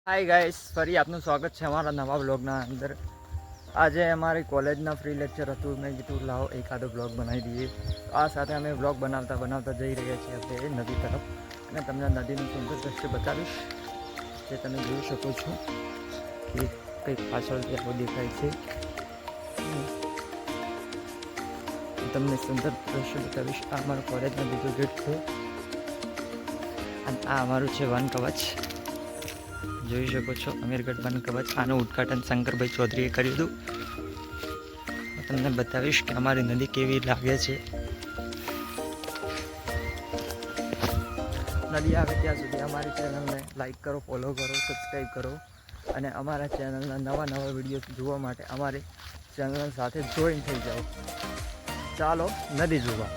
Hi guys, ફરી આપનું સ્વાગત છે અમારા નવા બ્લોગના અંદર। આજે અમારી કોલેજના ફ્રી લેક્ચર હતું, મેં કીધું લાવો એકાદો બ્લોગ બનાવી દઈએ। આ સાથે અમે બ્લોગ બનાવતા જઈ રહ્યા છીએ આપણે નદી તરફ, અને તમને નદીનું સુંદર દ્રશ્ય બતાવીશ, જે તમે જોઈ શકો છો કે કંઈક પાછળ ત્યાં દેખાય છે। તમને સુંદર દ્રશ્ય બતાવીશ। આ અમારો કોલેજનો બીજો ગેટ છે, અને આ અમારું છે વન કવચ, જોઈ શકો છો અમીરગઢ વન કવચ। આનું ઉદ્ઘાટન શંકરભાઈ ચૌધરીએ કર્યું હતું। તમને બતાવીશ કે અમારી નદી કેવી લાગે છે। નદી આવે ત્યાં સુધી અમારી ચેનલને લાઈક કરો, ફોલો કરો, સબસ્ક્રાઈબ કરો, અને અમારા ચેનલના નવા વિડીયો જોવા માટે અમારી ચેનલ સાથે જોઈન થઈ જાઓ। ચાલો નદી જોવા।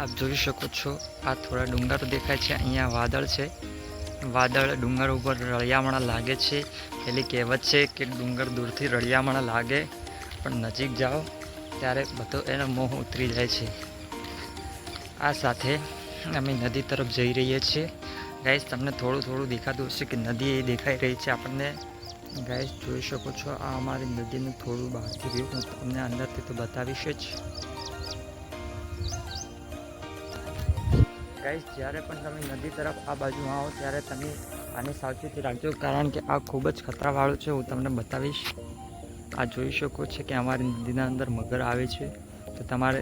આપ જોઈ શકો છો આ થોડા ડુંગર દેખાય છે, અહીંયા વાદળ છે। વાદળ ડુંગર ઉપર રળિયામણા લાગે છે। પેલી કહેવત છે કે ડુંગર દૂરથી રળિયામણા લાગે, પણ નજીક જાઓ ત્યારે બધો એનો મોહ ઉતરી જાય છે। આ સાથે અમે નદી તરફ જઈ રહીએ છીએ। ગાઈસ, તમને થોડું દેખાતું હશે કે નદી એ દેખાઈ રહી છે આપણને। ગાઈસ, જોઈ શકો છો આ અમારી નદીનું થોડું બહારથી વ્યૂ હું તમને અંદરથી તો બતાવીશ જ। ગાઈસ, જ્યારે પણ તમે નદી તરફ આ બાજુમાં આવો ત્યારે તમે આની સાવચેતી રાખજો, કારણ કે આ ખૂબ જ ખતરાવાળું છે। હું તમને બતાવીશ। આ જોઈ શકો છો કે અમારી નદીના અંદર મગર આવે છે, તો તમારે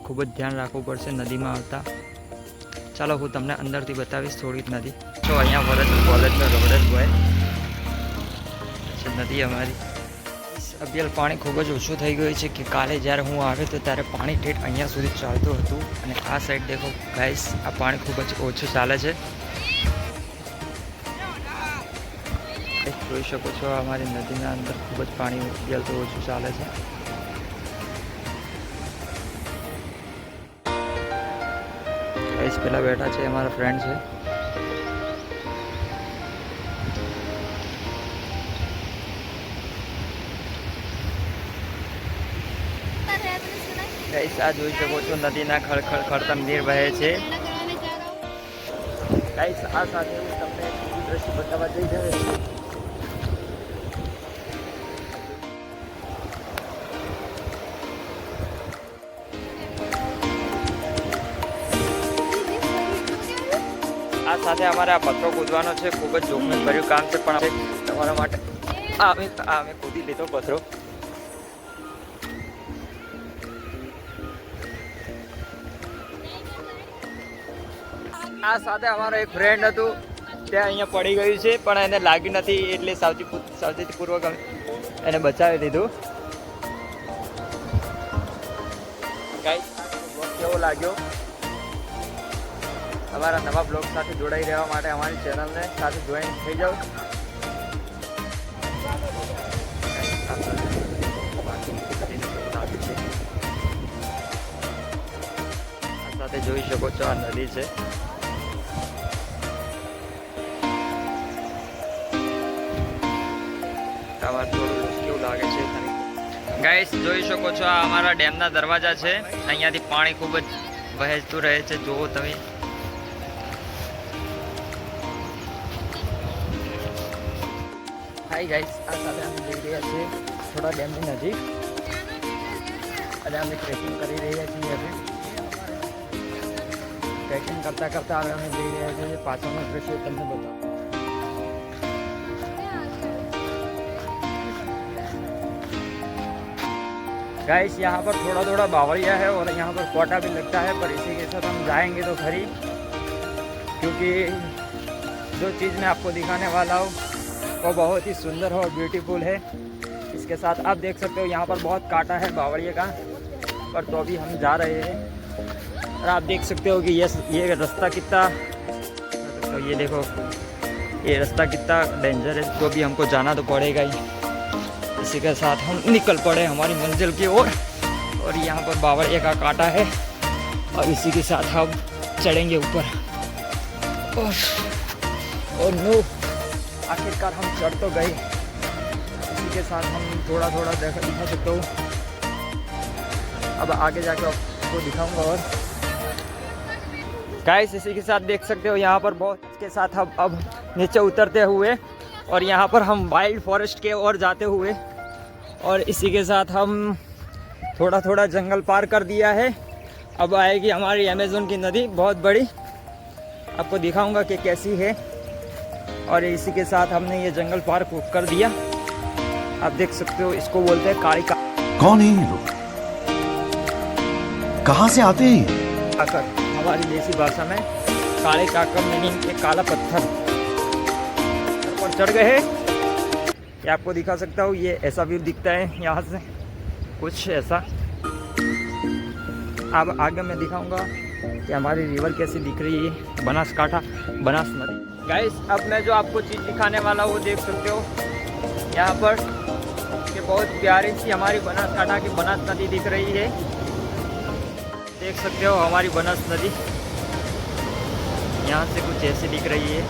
ખૂબ જ ધ્યાન રાખવું પડશે નદીમાં આવતા। ચાલો હું તમને અંદરથી બતાવીશ થોડીક નદી। તો અહીંયા વરસ કોલેજનો રોડ જ હોય છે નદી અમારી। અભિયાલ પાણી ખૂબ જ ઓછું થઈ ગયું છે, કે કાલે જ્યારે હું આવ્યો તો ત્યારે પાણી ઠેઠ અહીંયા સુધી ચાલતું હતું, અને આ સાઈડ દેખો ગાઈસ, આ પાણી ખૂબ જ ઓછું ચાલે છે। જોઈ શકો છો અમારી નદીના અંદર ખૂબ જ પાણી અભિયાલ તો ઓછું ચાલે છે। ગાઈસ, પેલા બેઠા છે અમારા ફ્રેન્ડ છે। ગાઈસ, આ જોઈ શકો છો નદીના ખળખળ નીર વહે છે। ગાઈસ, આ સાથે હું તમને બીજું દ્રશ્ય બતાવવા જઈ રહ્યો છું। આ સાથે અમારે આ પથ્થરો કૂદવાનો છે, ખૂબ જ જોખમી ભર્યું કામ છે, પણ તમારા માટે અમે કૂદી લીધો પથ્થરો। આ સાથે અમારો એક ફ્રેન્ડ હતું, ત્યાં અહીંયા પડી ગયું છે, પણ એને લાગ્યું નથી, એટલે સાવચેતીપૂર્વક એને બચાવી દીધું। ગાઈસ, બ્લોગ કેવો લાગ્યો? અમારા નવા બ્લોગ સાથે જોડાઈ રહેવા માટે અમારી ચેનલને સાથે જોઈન થઈ જાઓ। આ સાથે જોઈ શકો છો આ નદી છે। કેવું લાગે છે ગાઈસ, જોઈ શકો છો આ અમારા ડેમના દરવાજા છે। અહીંયાથી પાણી ખૂબ જ વહેતું રહે છે, જોવો તમે। હાય ગાઈસ, આ સાથે અમે જઈ રહ્યા છીએ થોડા ડેમની નજીક, અને અમે ટ્રેકિંગ કરી રહ્યા છીએ। હવે ટ્રેકિંગ કરતા હવે અમે જઈ રહ્યા છીએ। પાછળનો દ્રશ્ય તમને બતાવો। गाइस, यहाँ पर थोड़ा बावड़िया है, और यहाँ पर कोटा भी लगता है, पर इसी के साथ हम जाएंगे तो खरी, क्योंकि जो चीज़ मैं आपको दिखाने वाला हूँ वो बहुत ही सुंदर और ब्यूटीफुल है। इसके साथ आप देख सकते हो यहाँ पर बहुत कांटा है बावड़िए का, पर तो अभी हम जा रहे हैं। और आप देख सकते हो कि ये रास्ता कितना, तो ये देखो ये रास्ता कितना डेंजर है, तो भी हमको जाना तो पड़ेगा ही। इसी के साथ हम निकल पड़े हमारी मंजिल की ओर। और यहाँ पर बावड़िया का कांटा है और इसी के साथ हम चढ़ेंगे ऊपर। और नो, आखिरकार हम चढ़ तो गए। इसी के साथ हम थोड़ा थोड़ा दिखा सकते हो। अब आगे जाके आपको दिखाऊंगा। और गाइस इसी के साथ देख सकते हो यहाँ पर बहुत के साथ हम अब नीचे उतरते हुए और यहाँ पर हम वाइल्ड फॉरेस्ट के ओर जाते हुए। और इसी के साथ हम थोड़ा थोड़ा जंगल पार कर दिया है। अब आएगी हमारी अमेज़न की नदी, बहुत बड़ी, आपको दिखाऊंगा कि कैसी है। और इसी के साथ हमने ये जंगल पार कर दिया। आप देख सकते हो, इसको बोलते हैं काली का। कौन है ये लोग, कहाँ से आते हैं? काकर, हमारी देसी भाषा में काले काकर मीनिंग एक काला पत्थर पर चढ़ गए हैं। ये आपको दिखा सकता हूँ, ये ऐसा व्यू दिखता है यहाँ से, कुछ ऐसा। अब आगे मैं दिखाऊंगा कि हमारी रिवर कैसी दिख रही है, बनासकांठा, बनास नदी। गाइस अब मैं जो आपको चीज़ दिखाने वाला हूँ वो देख सकते हो यहाँ पर कि बहुत प्यारी सी हमारी बनासकांठा की बनास नदी दिख रही है। देख सकते हो हमारी बनास नदी यहाँ से कुछ ऐसी दिख रही है।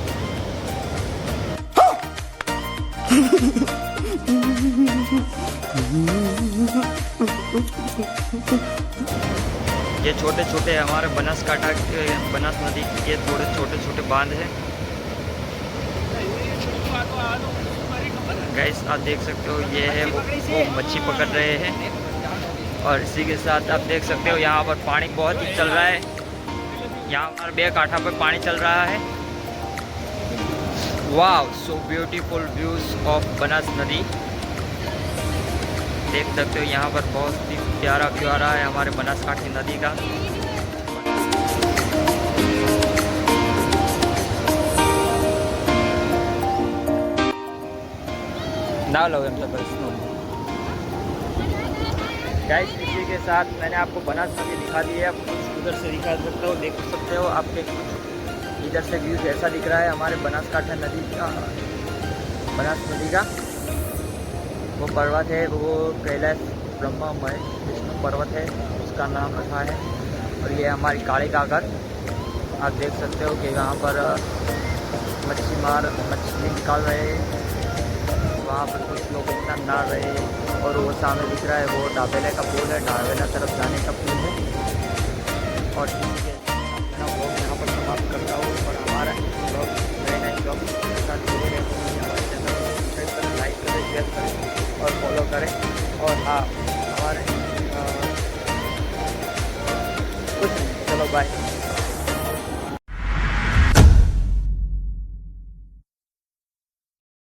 ये छोटे छोटे हमारे बनासकांठा के बनास नदी के थोड़े छोटे छोटे बांध हैं। गाइस आप देख सकते हो ये है वो मच्छी पकड़ रहे हैं। और इसी के साथ आप देख सकते हो यहाँ पर पानी बहुत ही चल रहा है। यहाँ पर बेकांठा पर पानी चल रहा है। Wow, so beautiful views of Banas नदी। देख सकते हो यहाँ पर बहुत ही प्यारा व्यू आ रहा है हमारे बनासकांठा नदी का। ना लो गाइस इसी के साथ मैंने आपको बनास नदी दिखा दी है। आप कुछ उधर से दिखा सकते हो, देख सकते हो आपके इधर से व्यू ऐसा दिख रहा है हमारे बनासकांठा नदी का। बनास नदी का वो पर्वत है, वो कैलाश ब्रह्ममय विष्णु पर्वत है, उसका नाम रखा है। और ये हमारी काली काकर। आप देख सकते हो कि यहाँ पर मछली निकाल रहे हैं। वहाँ पर कुछ लोग इतना नहा रहे हैं। और वो सामने दिख रहा है वो डाबेला का पुल है, डाबेला तरफ जाने का पुल है। और इसी के ब्लॉग यहाँ पर समाप्त करता हूँ। और हमारा ब्लॉग नए नए ब्लॉग के साथ जुड़े रहें। हमारे चैनल को सब्सक्राइब करें, लाइक करें, शेयर करें और फॉलो करें। और हाँ हमारे कुछ चलो बाय।